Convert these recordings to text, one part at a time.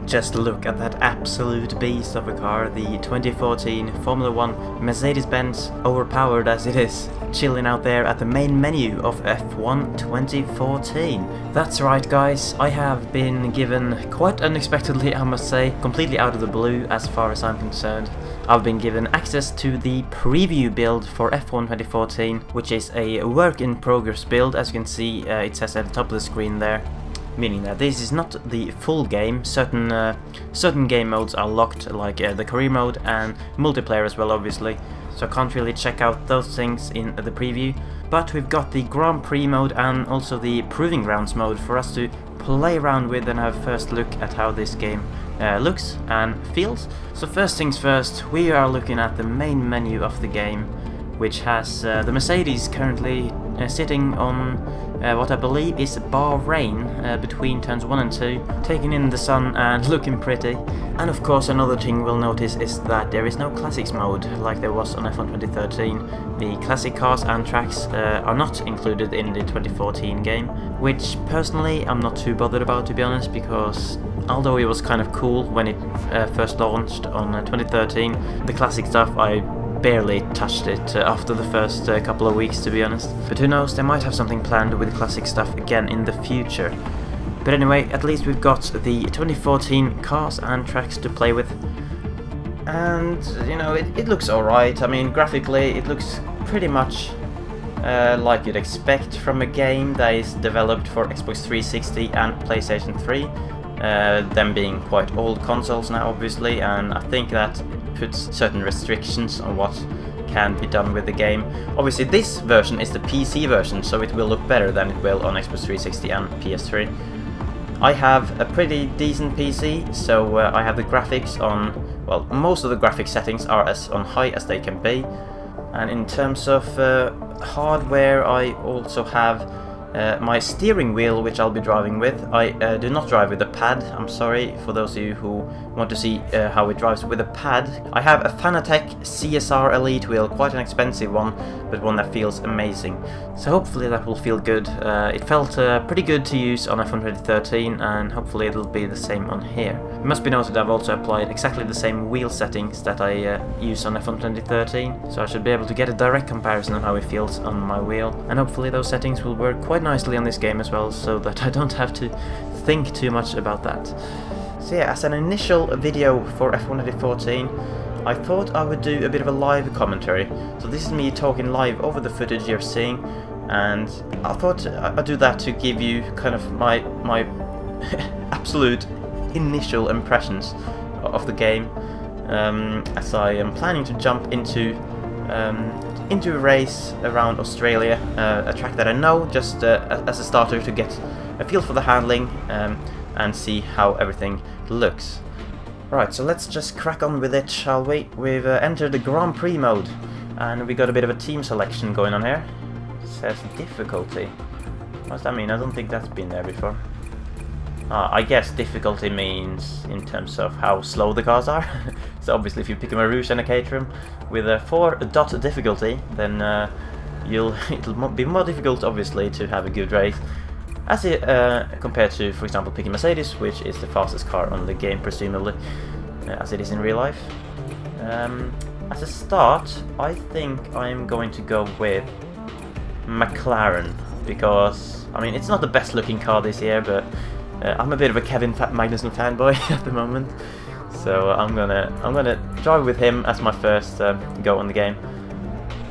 Just look at that absolute beast of a car, the 2014 Formula 1 Mercedes-Benz, overpowered as it is, chilling out there at the main menu of F1 2014. That's right guys, I have been given, quite unexpectedly I must say, completely out of the blue as far as I'm concerned, I've been given access to the preview build for F1 2014, which is a work in progress build. As you can see, it says at the top of the screen there, meaning that this is not the full game. Certain game modes are locked, like the career mode and multiplayer as well, obviously, so I can't really check out those things in the preview. But we've got the Grand Prix mode and also the Proving Grounds mode for us to play around with and have a first look at how this game looks and feels. So first things first, we are looking at the main menu of the game, which has the Mercedes currently sitting on what I believe is Bahrain between turns 1 and 2, taking in the sun and looking pretty. And of course another thing we'll notice is that there is no classics mode like there was on F1 2013. The classic cars and tracks are not included in the 2014 game, which personally I'm not too bothered about, to be honest, because although it was kind of cool when it first launched on 2013, the classic stuff I barely touched it after the first couple of weeks, to be honest. But who knows, they might have something planned with classic stuff again in the future. But anyway, at least we've got the 2014 cars and tracks to play with. And, you know, it looks alright. I mean, graphically, it looks pretty much like you'd expect from a game that is developed for Xbox 360 and PlayStation 3. Them being quite old consoles now, obviously, and I think that puts certain restrictions on what can be done with the game. Obviously this version is the PC version, so it will look better than it will on Xbox 360 and PS3. I have a pretty decent PC, so I have the graphics on, well, most of the graphic settings are as on high as they can be. And in terms of hardware, I also have my steering wheel, which I'll be driving with. I do not drive with a pad, I'm sorry for those of you who want to see how it drives with a pad. I have a Fanatec CSR Elite wheel, quite an expensive one, but one that feels amazing. So hopefully that will feel good. It felt pretty good to use on F1 2013, and hopefully it'll be the same on here. It must be noted I've also applied exactly the same wheel settings that I use on F1 2013, so I should be able to get a direct comparison on how it feels on my wheel, and hopefully those settings will work quite nicely on this game as well, so that I don't have to think too much about that. So yeah, as an initial video for F1 2014, I thought I would do a bit of a live commentary. So this is me talking live over the footage you're seeing, and I thought I'd do that to give you kind of my absolute initial impressions of the game, as I am planning to jump into a race around Australia, a track that I know, just as a starter to get a feel for the handling and see how everything looks. Right, so let's just crack on with it, shall we? We've entered the Grand Prix mode, and we got a bit of a team selection going on here. It says difficulty. What does that mean? I don't think that's been there before. I guess difficulty means in terms of how slow the cars are. So obviously if you pick a Rouge and a Caterham with a 4-dot difficulty, then it'll be more difficult obviously to have a good race, as it compared to, for example, picking Mercedes, which is the fastest car on the game presumably, as it is in real life. As a start, I think I'm going to go with McLaren, because I mean it's not the best looking car this year, but I'm a bit of a Kevin Magnussen fanboy at the moment, so I'm gonna drive with him as my first go on the game.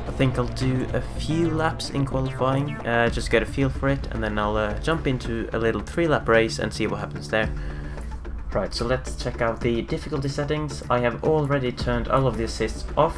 I think I'll do a few laps in qualifying, just get a feel for it, and then I'll jump into a little 3-lap race and see what happens there. Right, so let's check out the difficulty settings. I have already turned all of the assists off,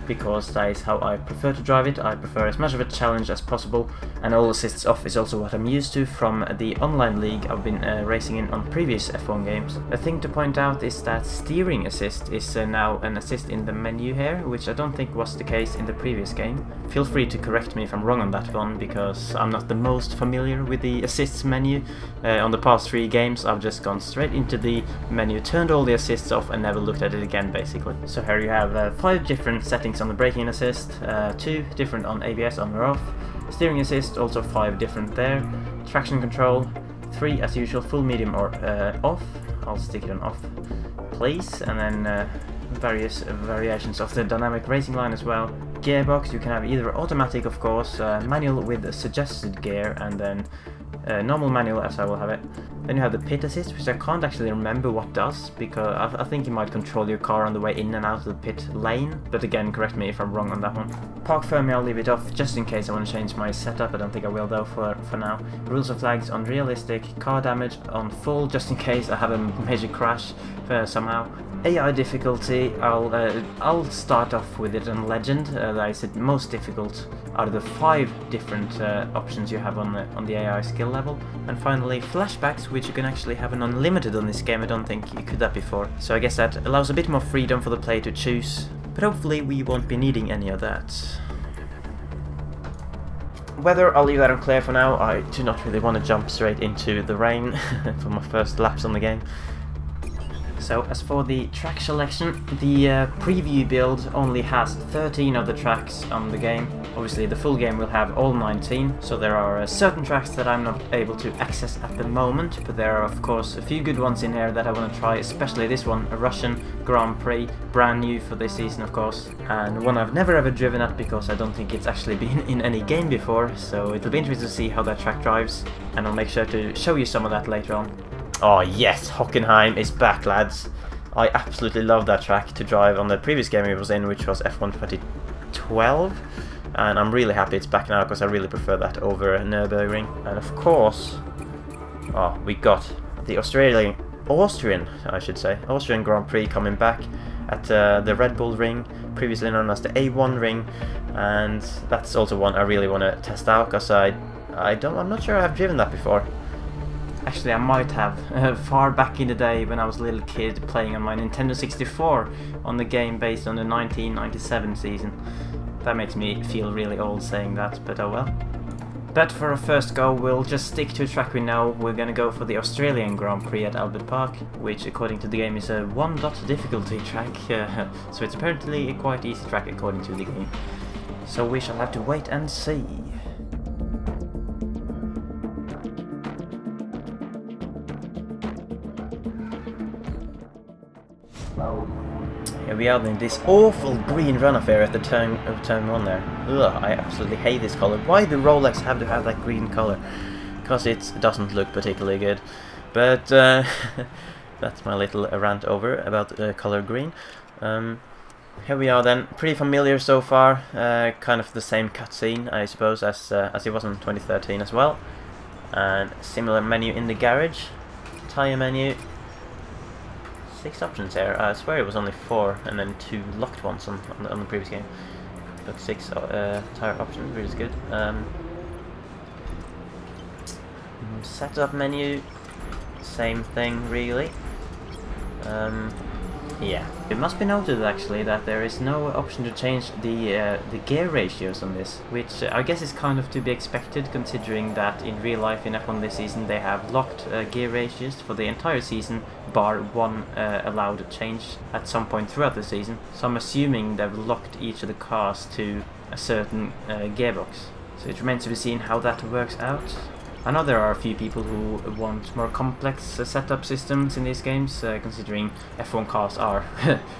because that is how I prefer to drive it. I prefer as much of a challenge as possible, and all assists off is also what I'm used to from the online league I've been racing in on previous F1 games. A thing to point out is that steering assist is now an assist in the menu here, which I don't think was the case in the previous game. Feel free to correct me if I'm wrong on that one, because I'm not the most familiar with the assists menu. On the past 3 games I've just gone straight into the menu, turned all the assists off and never looked at it again basically. So here you have 5 different settings on the braking assist, 2 different on ABS on or off, steering assist also 5 different there, traction control 3 as usual, full, medium or off, I'll stick it on off, please, and then various variations of the dynamic racing line as well. Gearbox, you can have either automatic, of course, manual with a suggested gear, and then normal manual as I will have it. Then you have the pit assist, which I can't actually remember what does, because I think you might control your car on the way in and out of the pit lane, but again, correct me if I'm wrong on that one. Park firmly, I'll leave it off just in case I want to change my setup. I don't think I will though for now. Rules of flags on realistic, car damage on full just in case I have a major crash somehow. AI difficulty, I'll start off with it on legend. That is the most difficult out of the 5 different options you have on the AI skill level. And finally, flashbacks, which you can actually have an unlimited on this game. I don't think you could that before. So I guess that allows a bit more freedom for the player to choose. But hopefully we won't be needing any of that. Weather, I'll leave that unclear for now. I do not really want to jump straight into the rain for my first laps on the game. So as for the track selection, the preview build only has 13 of the tracks on the game. Obviously the full game will have all 19, so there are certain tracks that I'm not able to access at the moment, but there are of course a few good ones in here that I want to try, especially this one, a Russian Grand Prix, brand new for this season of course, and one I've never ever driven at because I don't think it's actually been in any game before, so it'll be interesting to see how that track drives, and I'll make sure to show you some of that later on. Oh yes, Hockenheim is back, lads. I absolutely love that track to drive on the previous game it was in, which was F1 2012, and I'm really happy it's back now because I really prefer that over Nürburgring. And of course, we got the Austrian Grand Prix coming back at the Red Bull Ring, previously known as the A1 Ring, and that's also one I really want to test out because I'm not sure I've driven that before. Actually, I might have, far back in the day when I was a little kid playing on my Nintendo 64 on the game based on the 1997 season. That makes me feel really old saying that, but oh well. But for our first go, we'll just stick to a track we know. We're gonna go for the Australian Grand Prix at Albert Park, which according to the game is a 1 difficulty track, so it's apparently a quite easy track according to the game. So we shall have to wait and see. Here we are in this awful green run affair at the turn 1 there. Ugh, I absolutely hate this color. Why do Rolex have to have that green color? Because it doesn't look particularly good. But that's my little rant over about the color green. Here we are then, pretty familiar so far. Kind of the same cutscene, I suppose, as it was in 2013 as well. And similar menu in the garage, tire menu. 6 options here. I swear it was only 4 and then 2 locked ones on the previous game. But 6 tire options, really good. Setup menu, same thing really. Yeah, it must be noted actually that there is no option to change the gear ratios on this, which I guess is kind of to be expected considering that in real life in F1 this season they have locked gear ratios for the entire season, bar 1 allowed change at some point throughout the season. So I'm assuming they've locked each of the cars to a certain gearbox. So it remains to be seen how that works out. I know there are a few people who want more complex setup systems in these games, considering F1 cars are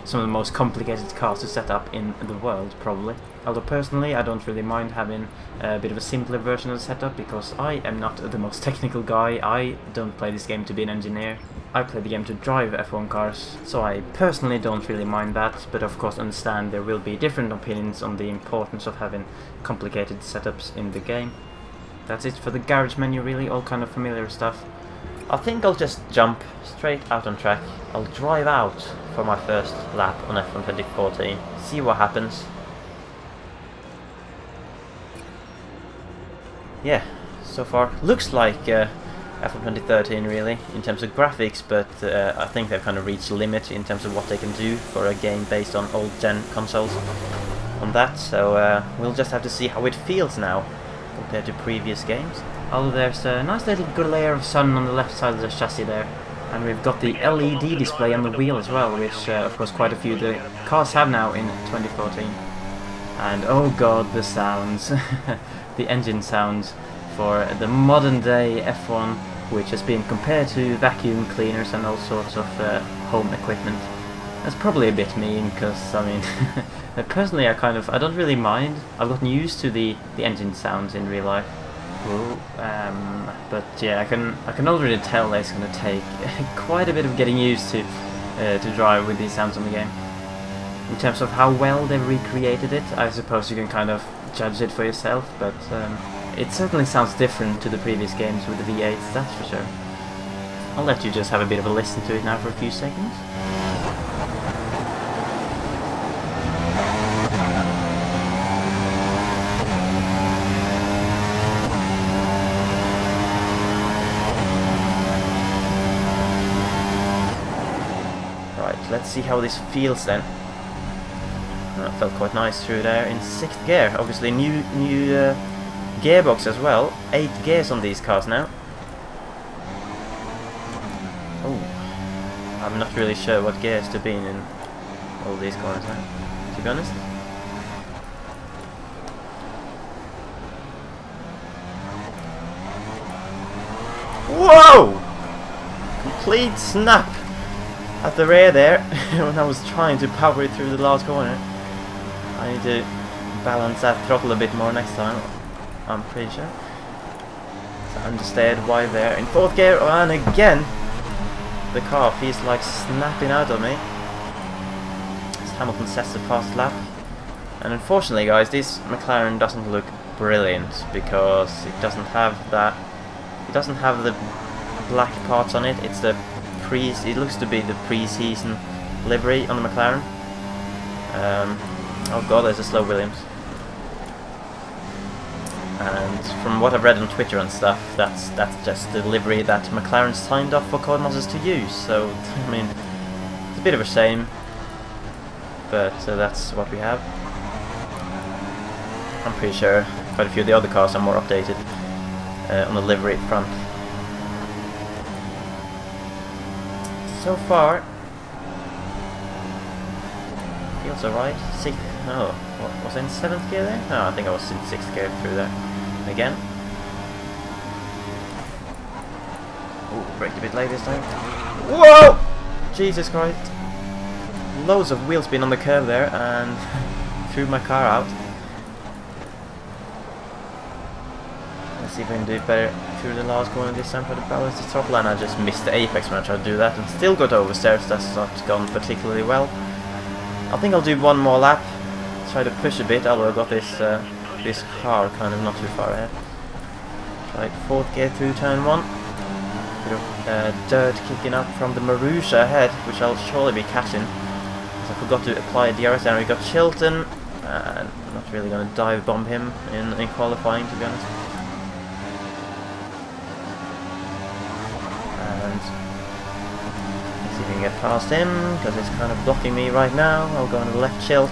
some of the most complicated cars to set up in the world, probably. Although personally I don't really mind having a bit of a simpler version of the setup, because I am not the most technical guy. I don't play this game to be an engineer. I play the game to drive F1 cars, so I personally don't really mind that, but of course understand there will be different opinions on the importance of having complicated setups in the game. That's it for the garage menu really, all kind of familiar stuff. I think I'll just jump straight out on track. I'll drive out for my first lap on F1 2014, see what happens. Yeah, so far looks like F1 2013 really, in terms of graphics, but I think they've kind of reached the limit in terms of what they can do for a game based on old gen consoles on that, so we'll just have to see how it feels now compared to previous games. Although there's a nice little glare of sun on the left side of the chassis there, and we've got the LED display on the wheel as well, which of course quite a few of the cars have now in 2014. And oh god, the sounds, the engine sounds for the modern day F1 which has been compared to vacuum cleaners and all sorts of home equipment. That's probably a bit mean, because I mean, personally I don't really mind. I've gotten used to the engine sounds in real life. Ooh, but yeah, I can already tell that it's going to take quite a bit of getting used to drive with these sounds on the game. In terms of how well they've recreated it, I suppose you can kind of judge it for yourself, but it certainly sounds different to the previous games with the V8s, that's for sure. I'll let you just have a bit of a listen to it now for a few seconds. Let's see how this feels then. That felt quite nice through there in 6th gear. Obviously new gearbox as well. 8 gears on these cars now. Oh, I'm not really sure what gears to be in all these cars now, to be honest. Whoa! Complete snap at the rear there when I was trying to power it through the last corner. I need to balance that throttle a bit more next time, I'm pretty sure. So understeered wide there in 4th gear, and again the car feels like snapping out on me. As Hamilton sets the fast lap. And unfortunately guys, this McLaren doesn't look brilliant because it doesn't have that, it doesn't have the black parts on it. It's the it looks to be the pre-season livery on the McLaren. Oh god, there's a slow Williams. And from what I've read on Twitter and stuff, that's just the livery that McLaren signed off for Codemasters to use. So I mean, it's a bit of a shame, but that's what we have. I'm pretty sure quite a few of the other cars are more updated on the livery front. So far, feels alright. No, was I in 7th gear there? No, I think I was in 6th gear through there. Again. Ooh, braked a bit late this time. Whoa! Jesus Christ. Loads of wheel spin on the curve there and threw my car out. Let's see if I can do it better through the last corner this time. Try to balance the throttle, and I just missed the apex when I tried to do that and still got oversteered, so that's not gone particularly well. I think I'll do one more lap, try to push a bit, although I got this this car kind of not too far ahead. Right, 4th gear through turn 1. Bit of dirt kicking up from the Marussia ahead, which I'll surely be catching. I forgot to apply DRS there. We got Chilton, and I'm not really going to dive bomb him in qualifying, to be honest. And let's see if we can get past him, because it's kind of blocking me right now. I'll go on the left Chilt.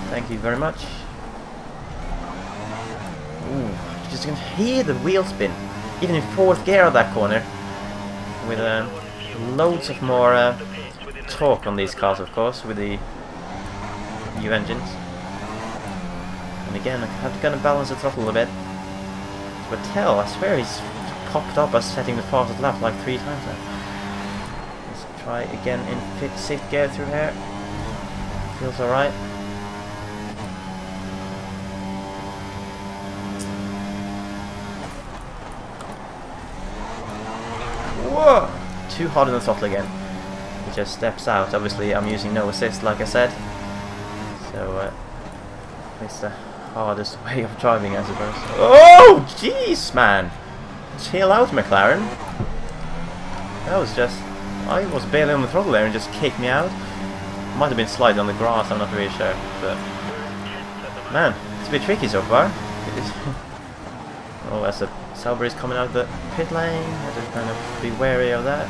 Thank you very much. Ooh, just can hear the wheel spin, even in 4th gear of that corner, with loads of more torque on these cars, of course, with the new engines. And again, I have to kind of balance the throttle a bit. But tell, I swear he's popped up as setting the fastest lap like 3 times now. Let's try again in 6th gear through here. Feels alright. Whoa! Too hard on the throttle again. It just steps out. Obviously I'm using no assist like I said. So it's the hardest way of driving, I suppose. Oh jeez, man! Chill out, McLaren. That was just... I was barely on the throttle there and just kicked me out. Might have been sliding on the grass, I'm not really sure. But man, it's a bit tricky so far. Oh, as the Sauber is coming out of the pit lane, I have to kind of be wary of that.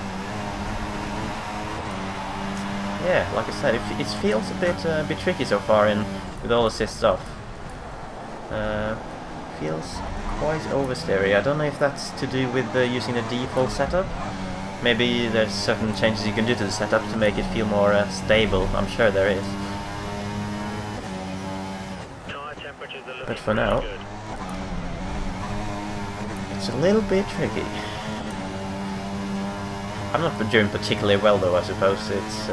Yeah, like I said, it feels a bit tricky so far with all assists off. Feels quite oversteery. I don't know if that's to do with using the default setup. Maybe there's certain changes you can do to the setup to make it feel more stable. I'm sure there is. But for now, it's a little bit tricky. I'm not doing particularly well though, I suppose. It's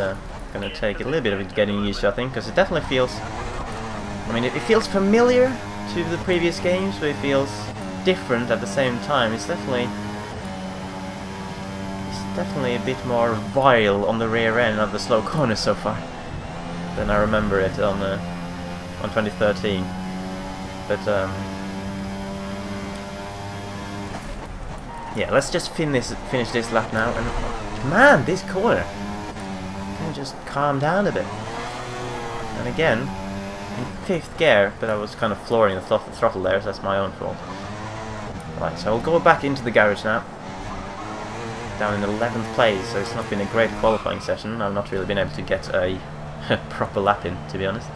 going to take a little bit of getting used to, I think, because it definitely feels... I mean, it feels familiar to the previous games, but it feels different at the same time. It's definitely a bit more vile on the rear end of the slow corners so far than I remember it on 2013. But yeah, let's just finish this lap now. And man, this corner can just calm down a bit. And again, in 5th gear, but I was kind of flooring the throttle there, so that's my own fault. Right, so I'll go back into the garage now. Down in 11th place, so it's not been a great qualifying session. I've not really been able to get a proper lap in, to be honest.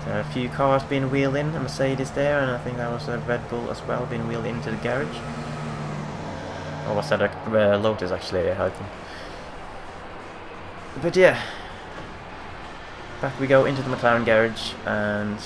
There are a few cars being wheeled in, a Mercedes there, and I think that was a Red Bull as well, being wheeled into the garage. Or was that a Lotus actually, I think. But yeah, back we go into the McLaren garage, and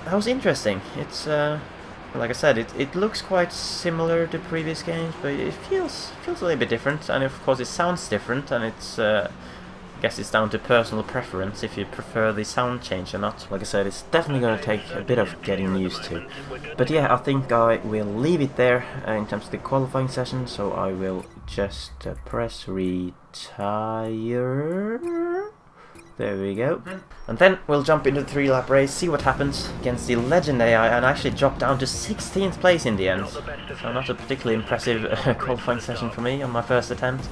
that was interesting. It's like I said, it looks quite similar to previous games, but it feels a little bit different, and of course it sounds different, and it's I guess it's down to personal preference if you prefer the sound change or not. Like I said, it's definitely going to take a bit of getting used to. But yeah, I think I will leave it there in terms of the qualifying session, so I will just press retire. There we go. And then we'll jump into the 3-lap race, see what happens against the Legend AI, and actually drop down to 16th place in the end. So not a particularly impressive qualifying session for me on my first attempt.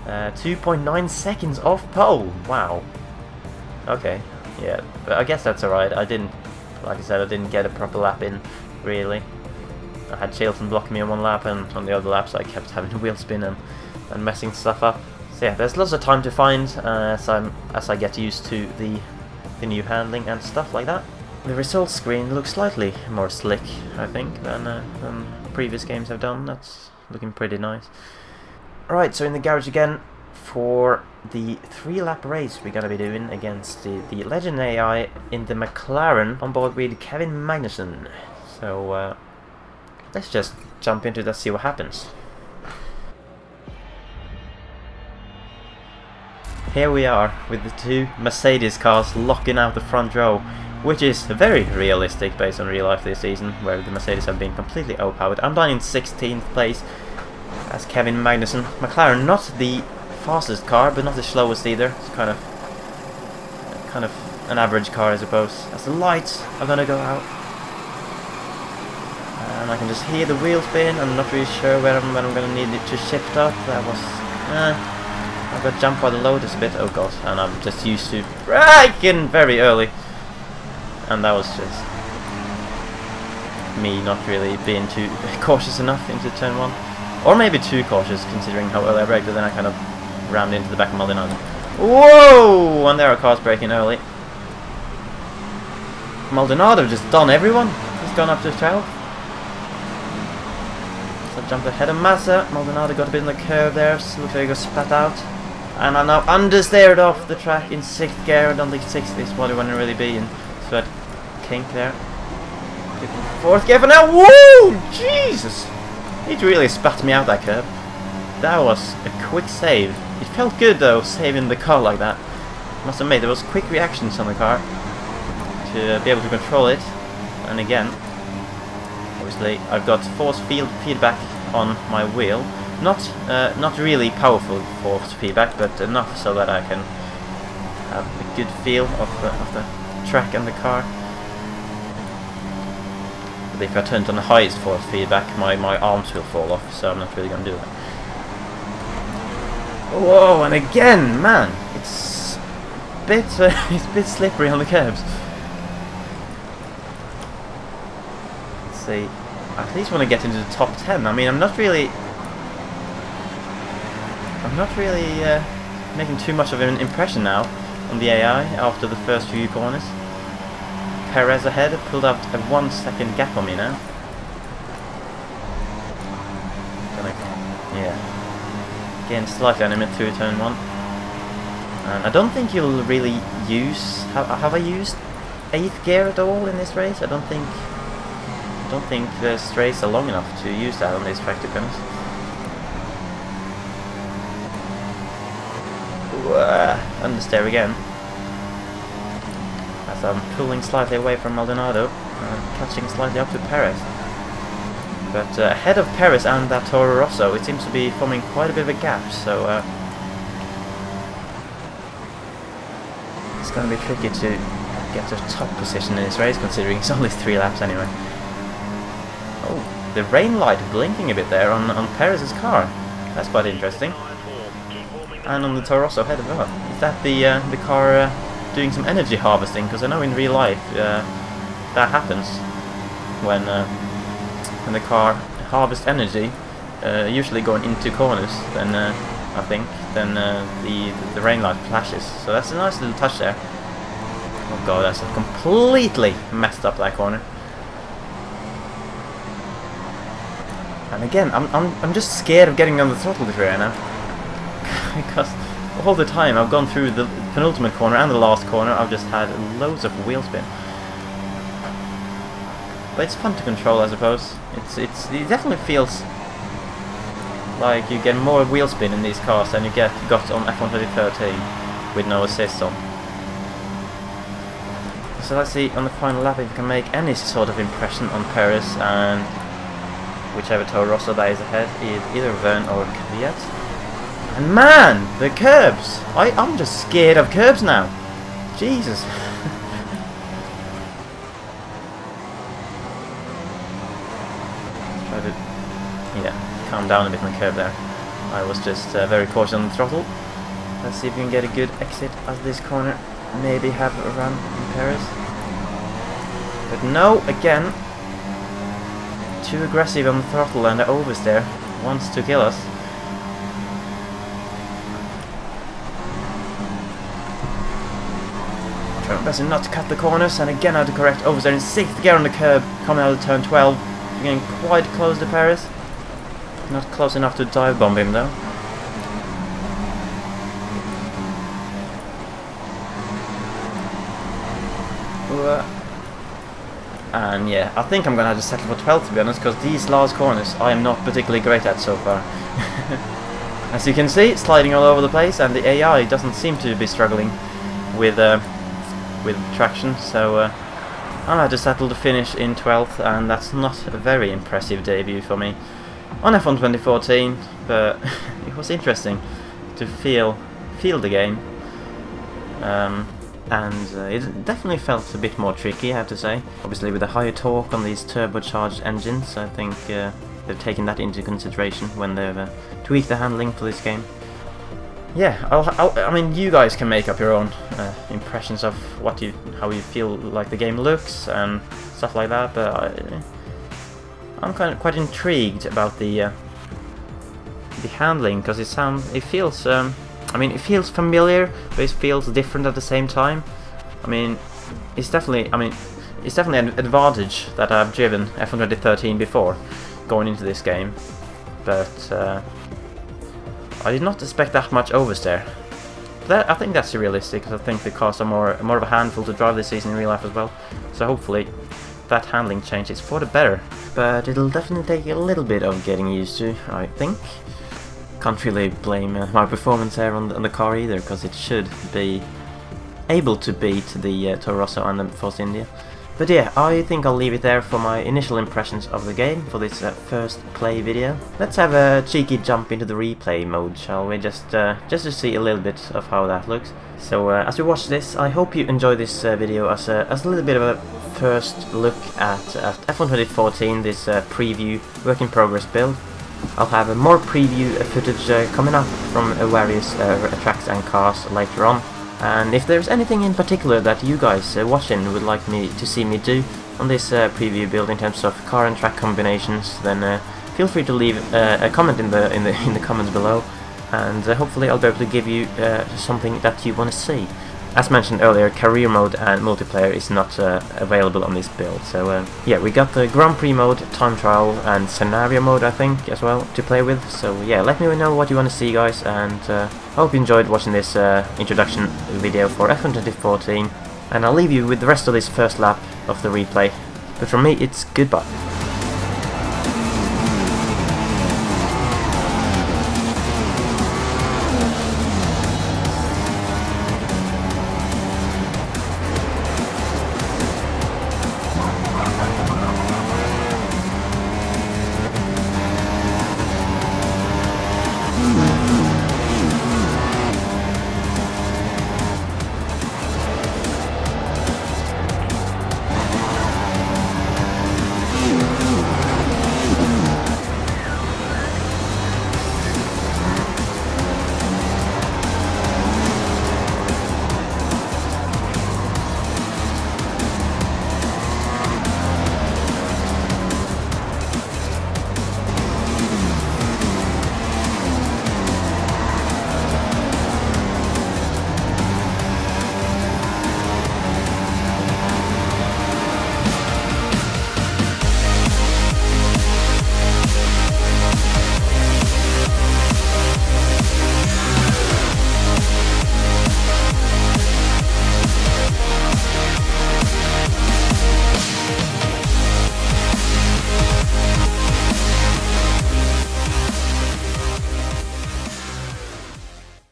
2.9 seconds off pole. Wow. Okay. Yeah, but I guess that's alright. I didn't, like I said, I didn't get a proper lap in, really. I had Chilton blocking me on one lap, and on the other laps I kept having wheel spin and messing stuff up. So yeah, there's lots of time to find as I get used to the new handling and stuff like that. The results screen looks slightly more slick, I think, than previous games have done. That's looking pretty nice. Alright, so in the garage again for the 3-lap race we're going to be doing against the Legend AI in the McLaren on board with Kevin Magnussen. So let's just jump into that, see what happens. Here we are with the 2 Mercedes cars locking out the front row, which is very realistic based on real life this season, where the Mercedes have been completely overpowered. I'm down in 16th place as Kevin Magnussen. McLaren, not the fastest car, but not the slowest either. It's kind of an average car, I suppose. As the lights are gonna go out, and I can just hear the wheel spin. I'm not really sure when I'm gonna need it to shift up. That was I got jumped by the Lotus a bit. Oh god, and I'm just used to braking very early, and that was just me not really being too cautious enough into turn 1. Or maybe too cautious, considering how early I braked, but then I kind of rammed into the back of Maldonado. Whoa! And there are cars braking early. Maldonado just done everyone. He's gone up to 12. So I jumped ahead of Massa. Maldonado got a bit in the curve there, so looks like he got spat out. And I'm now understeered off the track in 6th gear. I don't think 6th is what I want to really be in. So I'd kink there. 4th gear for now. Woo! Jesus! It really spat me out that curve. That was a quick save. It felt good though, saving the car like that. Must admit, there was quick reactions on the car to be able to control it. And again, obviously, I've got force field feedback on my wheel. Not really powerful force feedback, but enough so that I can have a good feel of the track and the car. If I turn it on the highest force feedback, my arms will fall off, so I'm not really going to do that. Whoa, and again, man, it's a bit slippery on the curves. Let's see, I at least want to get into the top 10. I mean, I'm not really making too much of an impression now on the AI after the first few corners. Perez ahead, pulled up a 1 second gap on me now. Yeah. Again, slightly animate through turn 1. And I don't think you'll really use... Have I used 8th gear at all in this race? I don't think the straights are long enough to use that on this track, to be honest. understeer again. As I'm pulling slightly away from Maldonado and catching slightly up to Perez. But ahead of Perez and that Toro Rosso, it seems to be forming quite a bit of a gap, so it's going to be tricky to get to top position in this race, considering it's only 3 laps anyway. Oh, the rain light blinking a bit there on Perez's car. That's quite interesting. And on the Toro Rosso ahead as well. Is that the car doing some energy harvesting? Because I know in real life that happens when the car harvests energy, usually going into corners. Then I think then the rain light flashes. So that's a nice little touch there. Oh god, that's completely messed up that corner. And again, I'm just scared of getting on the throttle this right now. Because all the time I've gone through the penultimate corner and the last corner, I've just had loads of wheel spin. But it's fun to control, I suppose. It definitely feels like you get more wheel spin in these cars than you got on F1 2013 with no assist on. So let's see on the final lap if we can make any sort of impression on Perez and whichever Toro Rosso that is ahead, either Verne or Kvyat. And man, the curbs! I'm just scared of curbs now. Jesus. Try to, calm down a bit on the curb there. I was just very cautious on the throttle. Let's see if we can get a good exit as this corner. Maybe have a run in Perez. But no, again, too aggressive on the throttle and the oversteer wants to kill us. Trying my best not to cut the corners, and again I had to correct oversteer in 6th gear on the curb coming out of turn 12. Getting quite close to Perez. Not close enough to dive bomb him though. And yeah, I think I'm gonna have to settle for 12th to be honest, because these last corners I am not particularly great at so far. As you can see, sliding all over the place, and the AI doesn't seem to be struggling with traction, so I'm gonna have to settle to finish in 12th, and that's not a very impressive debut for me on F1 2014, but it was interesting to feel the game. And it definitely felt a bit more tricky, I have to say. Obviously with the higher torque on these turbocharged engines, I think they've taken that into consideration when they've tweaked the handling for this game. Yeah, I mean, you guys can make up your own impressions of how you feel like the game looks and stuff like that, but I'm quite intrigued about the handling, because it feels I mean, it feels familiar, but it feels different at the same time. I mean, it's definitely an advantage that I've driven F1 2013 before, going into this game. But I did not expect that much oversteer. I think that's realistic, because I think the cars are more of a handful to drive this season in real life as well. So hopefully that handling change is for the better. But it'll definitely take a little bit of getting used to, I think. Can't really blame my performance here on the car either, because it should be able to beat the Toro Rosso and the Force India. But yeah, I think I'll leave it there for my initial impressions of the game for this first play video. Let's have a cheeky jump into the replay mode, shall we? Just to see a little bit of how that looks. So as you watch this, I hope you enjoy this video as a little bit of a first look at F1 2014, this preview work in progress build. I'll have more preview footage coming up from various tracks and cars later on. And if there's anything in particular that you guys watching would like me to see me do on this preview build in terms of car and track combinations, then feel free to leave a comment in the comments below, and hopefully I'll be able to give you something that you want to see. As mentioned earlier, career mode and multiplayer is not available on this build, so yeah, we got the Grand Prix mode, time trial and scenario mode I think as well to play with. So yeah, let me know what you want to see guys, and I hope you enjoyed watching this introduction video for F1 2014, and I'll leave you with the rest of this first lap of the replay. But from me, it's goodbye.